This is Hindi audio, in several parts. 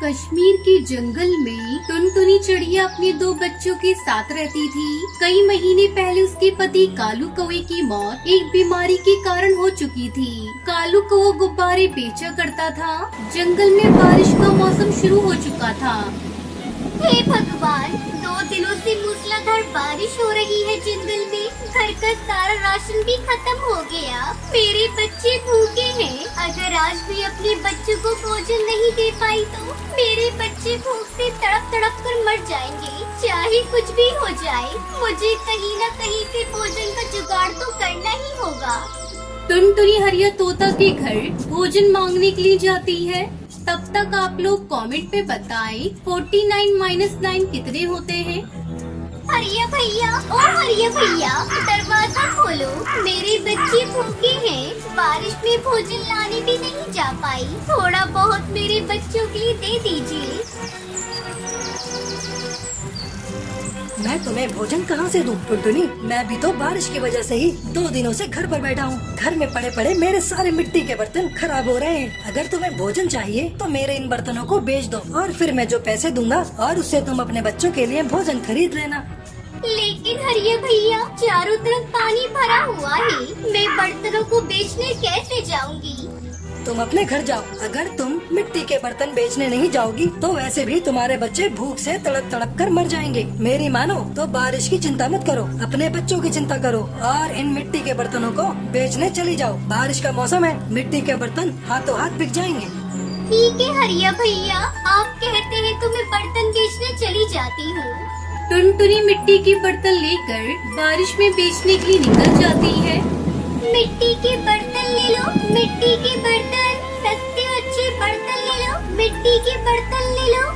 कश्मीर के जंगल में टुनटुनी चिड़िया अपने दो बच्चों के साथ रहती थी। कई महीने पहले उसके पति कालू कौवे की मौत एक बीमारी के कारण हो चुकी थी। कालू कौवा गुब्बारे बेचा करता था। जंगल में बारिश का मौसम शुरू हो चुका था। हे भगवान, 2 दिनों से मूसलाधार बारिश हो रही है जंगल में। घर का सारा राशन भी खत्म हो गया। मेरे बच्चे भूखे हैं। अगर आज भी अपने बच्चों को भोजन नहीं दे पाई तो मेरे बच्चे भूख से तड़प तड़प कर मर जाएंगे। चाहे कुछ भी हो जाए, मुझे कहीं न कहीं से भोजन का जुगाड़ तो करना ही होगा। टुनटुनी हरिया तोता के घर भोजन मांगने के लिए जाती है। तब तक आप लोग कमेंट पे बताएं 49 - 9 कितने होते हैं। हरिया भैया, ओ हरिया भैया, दरवाजा खोलो। मेरे बच्चे भूखे हैं। बारिश में भोजन लाने भी नहीं जा पाई। थोड़ा बहुत मेरे बच्चों के लिए दे दीजिए। मैं तुम्हें भोजन कहाँ से दूं टुनटुनी? मैं भी तो बारिश की वजह से ही 2 दिनों से घर पर बैठा हूँ। घर में पड़े पड़े मेरे सारे मिट्टी के बर्तन खराब हो रहे हैं। अगर तुम्हें भोजन चाहिए तो मेरे इन बर्तनों को बेच दो और फिर मैं जो पैसे दूंगा और उससे तुम अपने बच्चों के लिए भोजन खरीद लेना। लेकिन हरिया भैया, चारों तरफ पानी भरा हुआ है। मैं बर्तनों को बेचने कैसे जाऊंगी? तुम अपने घर जाओ। अगर तुम मिट्टी के बर्तन बेचने नहीं जाओगी तो वैसे भी तुम्हारे बच्चे भूख से तड़प तड़प कर मर जाएंगे। मेरी मानो तो बारिश की चिंता मत करो, अपने बच्चों की चिंता करो और इन मिट्टी के बर्तनों को बेचने चली जाओ। बारिश का मौसम है, मिट्टी के बर्तन हाथों हाथ बिक जाएंगे। ठीक है हरिया भैया, आप कहते हैं तो मैं बर्तन बेचने चली जाती हूँ। टुनटुनी मिट्टी के बर्तन लेकर बारिश में बेचने के लिए निकल जाती है। मिट्टी के बर्तन ले लो, मिट्टी के बर्तन, सस्ते अच्छे बर्तन ले लो, मिट्टी के बर्तन ले लो।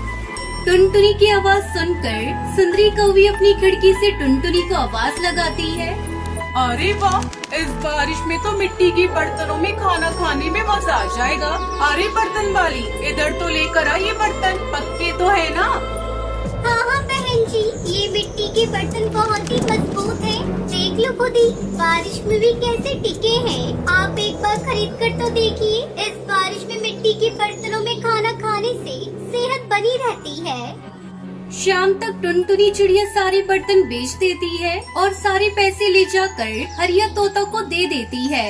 टुनटुनी की आवाज सुनकर सुंदरी कौवी अपनी खिड़की से टुनटुनी को आवाज लगाती है। अरे वाह, इस बारिश में तो मिट्टी के बर्तनों में खाना खाने में मजा आ जाएगा। अरे बर्तन वाली, इधर तो लेकर आ, ये बर्तन पक्के तो है ना? हाँ हाँ बहन जी, ये मिट्टी के बर्तन बहुत ही मजबूत हैं। देख लो खुद ही, बारिश में भी कैसे टिके हैं। आप एक बार खरीद कर तो देखिए। इस बारिश में मिट्टी के बर्तनों में खाना खाने से सेहत बनी रहती है। शाम तक टुनटुनी चिड़िया सारे बर्तन बेच देती है और सारे पैसे ले जाकर हरिया तोता को दे देती है।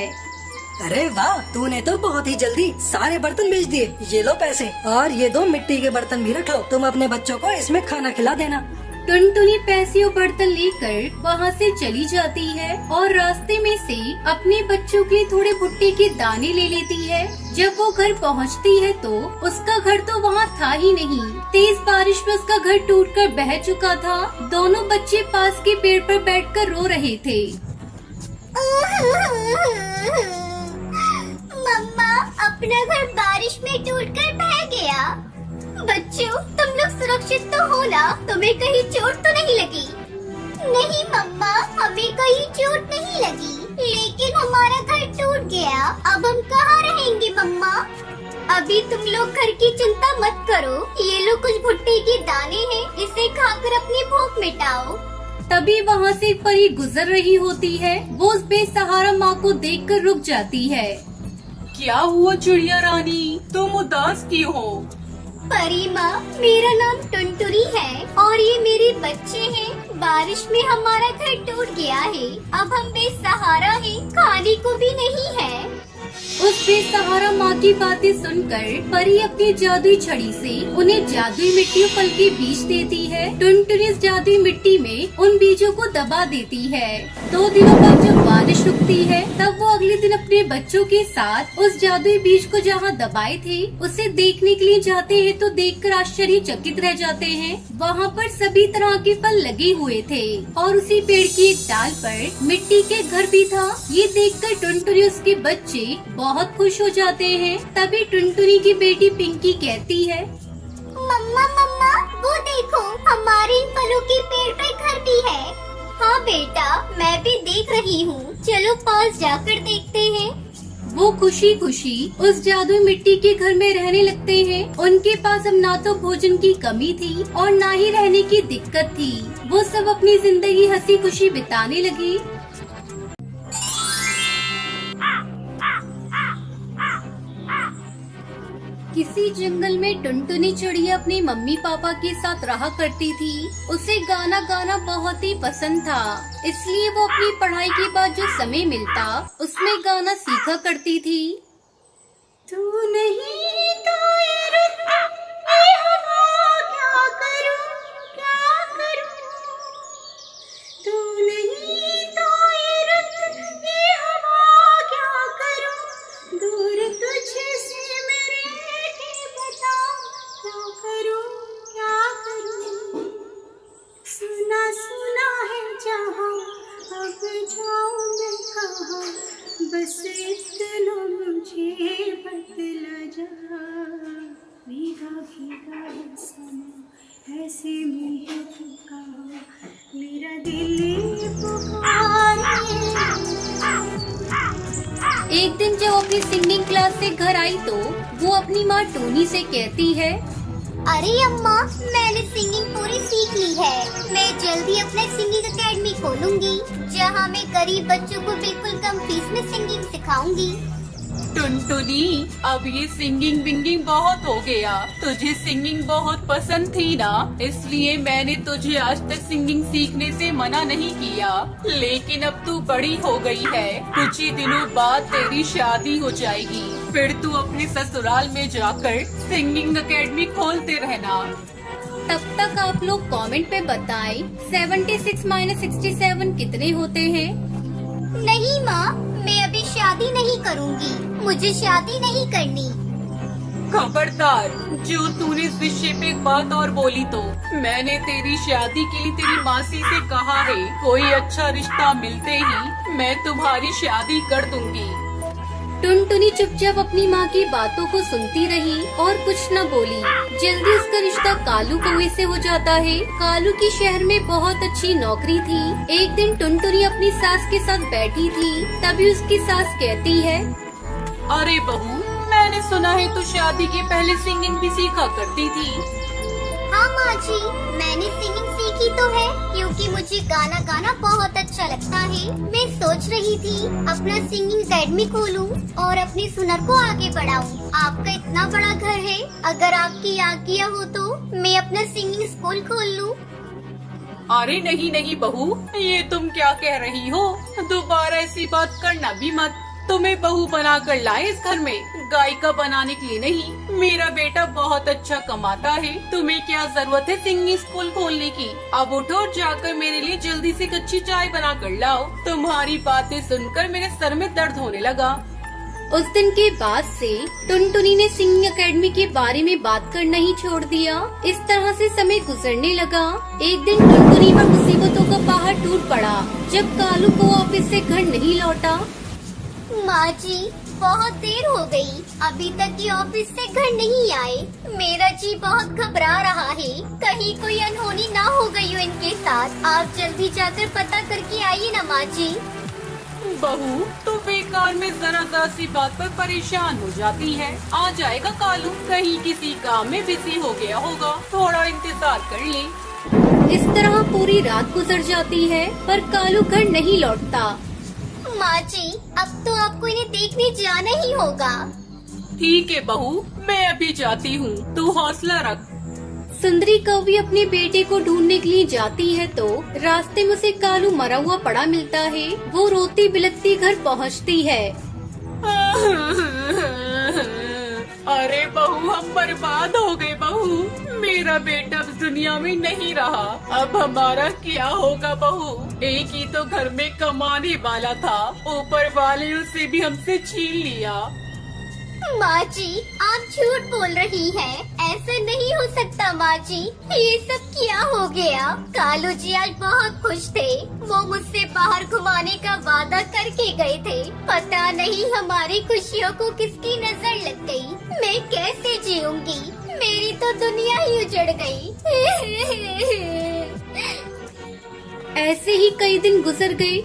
अरे वाह, तूने तो बहुत ही जल्दी सारे बर्तन बेच दिए। ये लो पैसे और ये 2 मिट्टी के बर्तन भी रख लो। तुम अपने बच्चों को इसमें खाना खिला देना। टुनटुनी पैसे और बर्तन लेकर वहाँ से चली जाती है और रास्ते में से अपने बच्चों के थोड़े भुट्टे के दाने ले लेती है। जब वो घर पहुँचती है तो उसका घर तो वहाँ था ही नहीं। तेज बारिश में उसका घर टूटकर बह चुका था। दोनों बच्चे पास के पेड़ पर बैठकर रो रहे थे। मम्मा, अपना घर बारिश में टूटकर बह गया। बच्चों, तुम लोग सुरक्षित तो हो ना? तुम्हें कहीं चोट तो नहीं लगी? नहीं मम्मा, हमें कहीं चोट नहीं लगी, लेकिन हमारा घर टूट गया। अब हम कहाँ रहेंगे मम्मा? अभी तुम लोग घर की चिंता मत करो। ये लो कुछ भुट्टे के दाने हैं, इसे खाकर अपनी भूख मिटाओ। तभी वहाँ से एक परी गुजर रही होती है। वो उस बेसहारा माँ को देखकर रुक जाती है। क्या हुआ चिड़िया रानी, तुम उदास क्यों हो? परी माँ, मेरा नाम टुनटुनी है और ये मेरे बच्चे हैं। बारिश में हमारा घर टूट गया है। अब हम बेसहारा हैं, खाने को भी नहीं है। उस बेसहारा माँ की बातें सुनकर परी अपनी जादुई छड़ी से उन्हें जादुई मिट्टी और फल के बीज देती है। टुनटुनी इस जादुई मिट्टी में उन बीजों को दबा देती है। 2 दिनों बाद जब बारिश रुकती है तब वो अगले दिन अपने बच्चों के साथ उस जादुई बीज को जहाँ दबाए थे उसे देखने के लिए जाते हैं तो देखकर आश्चर्यचकित रह जाते हैं। वहाँ पर सभी तरह के फल लगे हुए थे और उसी पेड़ की एक डाल पर मिट्टी के घर भी था। ये देखकर टुनटुनी उसके बच्चे बहुत खुश हो जाते हैं। तभी टुनटुनी की बेटी पिंकी कहती है, मम्मा मम्मा, वो देखो, हमारे इन फलों के पेड़ पे घर भी है। हाँ बेटा, मैं भी देख रही हूँ। चलो पास जाकर देखते हैं। वो खुशी खुशी उस जादुई मिट्टी के घर में रहने लगते हैं। उनके पास अब ना तो भोजन की कमी थी और ना ही रहने की दिक्कत थी। वो सब अपनी जिंदगी हंसी खुशी बिताने लगी। किसी जंगल में टुनटुनी चिड़िया अपने मम्मी पापा के साथ रहा करती थी। उसे गाना गाना बहुत ही पसंद था, इसलिए वो अपनी पढ़ाई के बाद जो समय मिलता उसमें गाना सीखा करती थी। तू नहीं तो ये रुत, ये हवा, क्या करूं, क्या करूं। तू नहीं तो ये रुत, ये हवा, क्या करूं। दूर तुझसे मेरे के बता, क्या करूं, क्या करूं। सुना सुना है जहां, अब जाऊं मैं कहां। बस इतना मुझे बतला जा। भीगा भीगा है समा, ऐसे में है तू कहाँ। मेरा दिल पुकारे। एक दिन जब अपनी सिंगिंग क्लास से घर आई तो वो अपनी माँ टोनी से कहती है, अरे अम्मा, मैंने सिंगिंग पूरी सीख ली है। मैं जल्दी अपना सिंगिंग एकेडमी खोलूंगी, जहाँ मैं गरीब बच्चों को बिल्कुल कम फीस में सिंगिंग सिखाऊंगी। टुनटुनी, अब ये सिंगिंग विंगिंग बहुत हो गया। तुझे सिंगिंग बहुत पसंद थी ना, इसलिए मैंने तुझे आज तक सिंगिंग सीखने से मना नहीं किया। लेकिन अब तू बड़ी हो गई है, कुछ ही दिनों बाद तेरी शादी हो जाएगी, फिर तू अपने ससुराल में जाकर सिंगिंग एकेडमी खोलते रहना। तब तक आप लोग कमेंट पे बताएं 76 - 67 कितने होते हैं। नहीं माँ, मैं अभी शादी नहीं करूँगी, मुझे शादी नहीं करनी। खबरदार, जो तूने इस विषय पे एक बात और बोली तो मैंने तेरी शादी के लिए तेरी मासी से कहा है, कोई अच्छा रिश्ता मिलते ही मैं तुम्हारी शादी कर दूंगी। टुनटुनी चुपचाप अपनी माँ की बातों को सुनती रही और कुछ न बोली। जल्दी उसका रिश्ता कालू कौवे से हो जाता है। कालू की शहर में बहुत अच्छी नौकरी थी। एक दिन टुनटुनी अपनी सास के साथ बैठी थी, तभी उसकी सास कहती है, अरे बहू, मैंने सुना है तू शादी के पहले सिंगिंग भी सीखा करती थी। हाँ माँ जी, मैंने सिंगिंग सीखी तो है, क्योंकि मुझे गाना गाना बहुत अच्छा लगता है। मैं सोच रही थी अपना सिंगिंग एकेडमी खोलूं और अपने सुनर को आगे बढ़ाऊं। आपका इतना बड़ा घर है, अगर आपकी आज्ञा हो तो मैं अपना सिंगिंग स्कूल खोल लूं। अरे नहीं नहीं बहू, ये तुम क्या कह रही हो, दोबारा ऐसी बात करना भी मत। तुम्हें बहू बना कर लाए इस घर में, गायिका बनाने के लिए नहीं। मेरा बेटा बहुत अच्छा कमाता है, तुम्हें क्या जरूरत है सिंगिंग स्कूल खोलने की। अब उठो और जाकर मेरे लिए जल्दी से कच्ची चाय बना कर लाओ। तुम्हारी बातें सुनकर मेरे सर में दर्द होने लगा। उस दिन के बाद से टुनटुनी ने सिंगिंग एकेडमी के बारे में बात करना ही छोड़ दिया। इस तरह से समय गुजरने लगा। एक दिन टुनटुनी पर मुसीबतों का पहाड़ टूट पड़ा जब कालू को ऑफिस से घर नहीं लौटा। माँ जी, बहुत देर हो गई, अभी तक ये ऑफिस से घर नहीं आए। मेरा जी बहुत घबरा रहा है, कहीं कोई अनहोनी ना हो गई हो इनके साथ। आप जल्दी जाकर पता करके आइए ना माँ जी। बहू, तो बेकार में जरा सी बात पर परेशान हो जाती है। आ जाएगा कालू, कहीं किसी काम में बिजी हो गया होगा, थोड़ा इंतजार कर ले। इस तरह पूरी रात गुजर जाती है पर कालू घर नहीं लौटता। माँ जी, अब तो आपको इन्हें देखने जाना ही होगा। ठीक है बहू, मैं अभी जाती हूँ, तू हौसला रख। सुंदरी कौवी अपने बेटे को ढूंढने के लिए जाती है तो रास्ते में उसे कालू मरा हुआ पड़ा मिलता है। वो रोती बिलखती घर पहुँचती है। अरे बहू, हम बर्बाद हो गए बहू, मेरा बेटा अब दुनिया में नहीं रहा। अब हमारा क्या होगा बहू, एक ही तो घर में कमाने वाला था, ऊपर वाले ने उसे भी हमसे छीन लिया। माँ जी, आप झूठ बोल रही हैं, ऐसा नहीं हो सकता माँ जी, ये सब क्या हो गया। कालू जी आज बहुत खुश थे, वो मुझसे बाहर घुमाने का वादा करके गए थे। पता नहीं हमारी खुशियों को किसकी नजर लग गई। मैं कैसे जीऊंगी, मेरी तो दुनिया ही उजड़ गई। ऐसे ही कई दिन गुजर गए।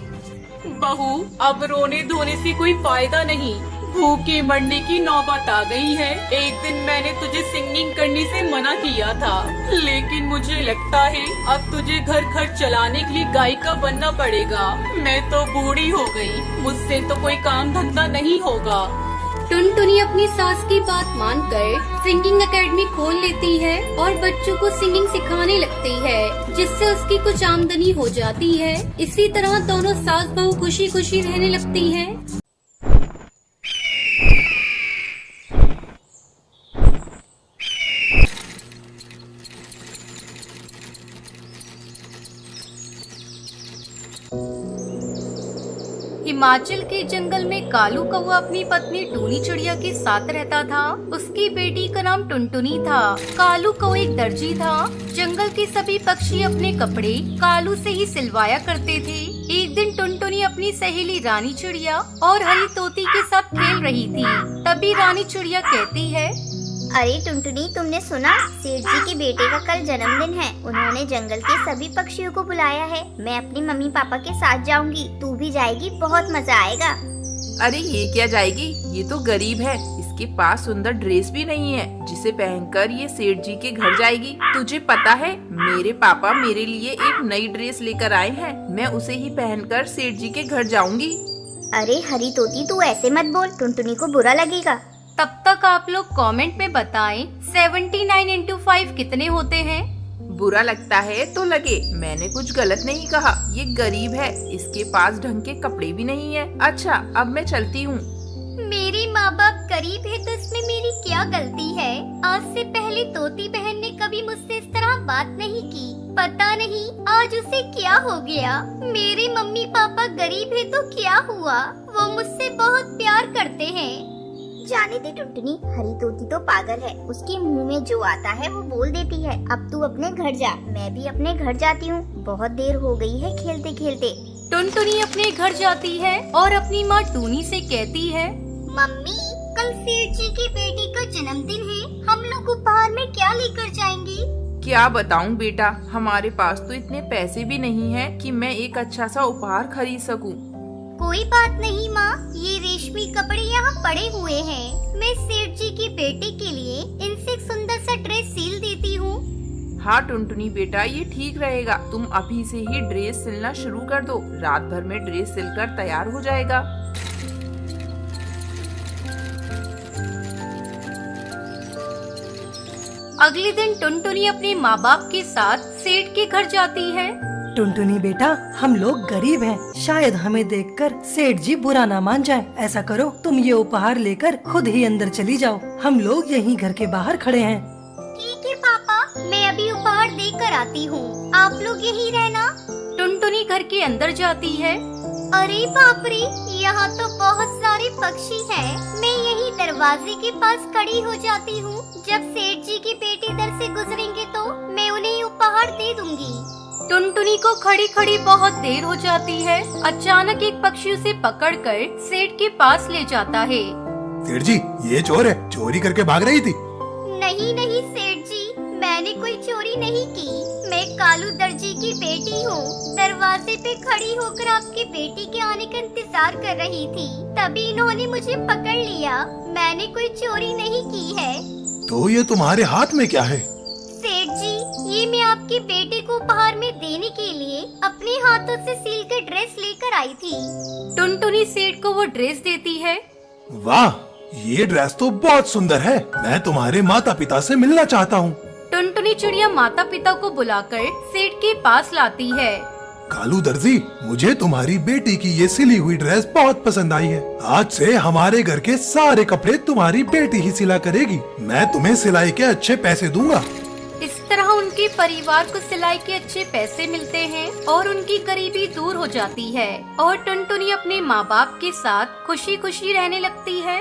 बहू, अब रोने धोने से कोई फायदा नहीं, भूखे मरने की नौबत आ गई है। एक दिन मैंने तुझे सिंगिंग करने से मना किया था, लेकिन मुझे लगता है अब तुझे घर खर्च चलाने के लिए गायिका बनना पड़ेगा। मैं तो बूढ़ी हो गई, मुझसे तो कोई काम धंधा नहीं होगा। टुनटुनी अपनी सास की बात मानकर सिंगिंग एकेडमी खोल लेती है और बच्चों को सिंगिंग सिखाने लगती है, जिससे उसकी कुछ आमदनी हो जाती है। इसी तरह दोनों सास बहू खुशी खुशी रहने लगती हैं। हिमाचल के जंगल में कालू कौवा अपनी पत्नी टूनी चिड़िया के साथ रहता था। उसकी बेटी का नाम टुनटुनी था। कालू कौवा एक दर्जी था। जंगल के सभी पक्षी अपने कपड़े कालू से ही सिलवाया करते थे। एक दिन टुनटुनी अपनी सहेली रानी चिड़िया और हरी तोती के साथ खेल रही थी। तभी रानी चिड़िया कहती है, अरे टुनटुनी, तुमने सुना? सेठ जी के बेटे का कल जन्मदिन है। उन्होंने जंगल के सभी पक्षियों को बुलाया है। मैं अपनी मम्मी पापा के साथ जाऊंगी, तू भी जाएगी, बहुत मजा आएगा। अरे ये क्या जाएगी? ये तो गरीब है, इसके पास सुंदर ड्रेस भी नहीं है जिसे पहनकर ये सेठ जी के घर जाएगी। तुझे पता है मेरे पापा मेरे लिए एक नई ड्रेस लेकर आए हैं, मैं उसे ही पहनकर सेठ जी के घर जाऊंगी। अरे हरी तोती, तू ऐसे मत बोल, टुनटुनी को बुरा लगेगा। तब तक आप लोग कमेंट में बताएं 79 into 5 कितने होते हैं। बुरा लगता है तो लगे, मैंने कुछ गलत नहीं कहा। ये गरीब है, इसके पास ढंग के कपड़े भी नहीं है। अच्छा, अब मैं चलती हूँ। मेरे माँ बाप गरीब है तो इसमें मेरी क्या गलती है? आज से पहले तोती बहन ने कभी मुझसे इस तरह बात नहीं की। पता नहीं आज उसे क्या हो गया। मेरे मम्मी पापा गरीब है तो क्या हुआ, वो मुझसे बहुत प्यार करते हैं। जाने दे टुनटुनी, हरी तोती तो पागल है, उसके मुंह में जो आता है वो बोल देती है। अब तू अपने घर जा, मैं भी अपने घर जाती हूँ, बहुत देर हो गई है खेलते खेलते। टुनटुनी अपने घर जाती है और अपनी माँ टूनी से कहती है, मम्मी, कल सेठ जी की बेटी का जन्मदिन है, हम लोग उपहार में क्या लेकर जाएंगे? क्या बताऊँ बेटा, हमारे पास तो इतने पैसे भी नहीं है कि मैं एक अच्छा सा उपहार खरीद सकूँ। कोई बात नहीं माँ, ये रेशमी कपड़े यहाँ पड़े हुए हैं। मैं सेठ जी की बेटी के लिए इनसे एक सुंदर सा ड्रेस सिल देती हूँ। हाँ टुनटुनी बेटा, ये ठीक रहेगा। तुम अभी से ही ड्रेस सिलना शुरू कर दो, रात भर में ड्रेस सिलकर तैयार हो जाएगा। अगले दिन टुनटुनी अपने माँ बाप के साथ सेठ के घर जाती है। टुनटुनी बेटा, हम लोग गरीब हैं, शायद हमें देखकर सेठ जी बुरा ना मान जाए। ऐसा करो, तुम ये उपहार लेकर खुद ही अंदर चली जाओ, हम लोग यहीं घर के बाहर खड़े हैं। ठीक है पापा, मैं अभी उपहार देकर आती हूँ, आप लोग यहीं रहना। टुनटुनी घर के अंदर जाती है। अरे बाप रे, यहाँ तो बहुत सारे पक्षी हैं। मैं यहीं दरवाजे के पास खड़ी हो जाती हूँ। जब सेठ जी की बेटी इधर से गुजरेंगे तो मैं उन्हें उपहार दे दूंगी। टुनटुनी को खड़ी खड़ी बहुत देर हो जाती है। अचानक एक पक्षी उसे पकड़कर सेठ के पास ले जाता है। सेठ जी, ये चोर है, चोरी करके भाग रही थी। नहीं नहीं सेठ जी, मैंने कोई चोरी नहीं की। मैं कालू दर्जी की बेटी हूँ। दरवाजे पे खड़ी होकर आपकी बेटी के आने का इंतजार कर रही थी, तभी इन्होंने मुझे पकड़ लिया। मैंने कोई चोरी नहीं की है। तो ये तुम्हारे हाथ में क्या है? सेठ जी, ये मैं आपके बेटे को उपहार में देने के लिए अपने हाथों से सील कर ड्रेस लेकर आई थी। टुनटुनी सेठ को वो ड्रेस देती है। वाह, ये ड्रेस तो बहुत सुंदर है, मैं तुम्हारे माता पिता से मिलना चाहता हूँ। टुनटुनी चिड़िया माता पिता को बुलाकर सेठ के पास लाती है। कालू दर्जी, मुझे तुम्हारी बेटी की ये सिली हुई ड्रेस बहुत पसंद आई है। आज से हमारे घर के सारे कपड़े तुम्हारी बेटी ही सिला करेगी। मैं तुम्हें सिलाई के अच्छे पैसे दूंगा। इस तरह उनके परिवार को सिलाई के अच्छे पैसे मिलते हैं और उनकी गरीबी दूर हो जाती है और टुनटुनी अपने माँ बाप के साथ खुशी खुशी रहने लगती है।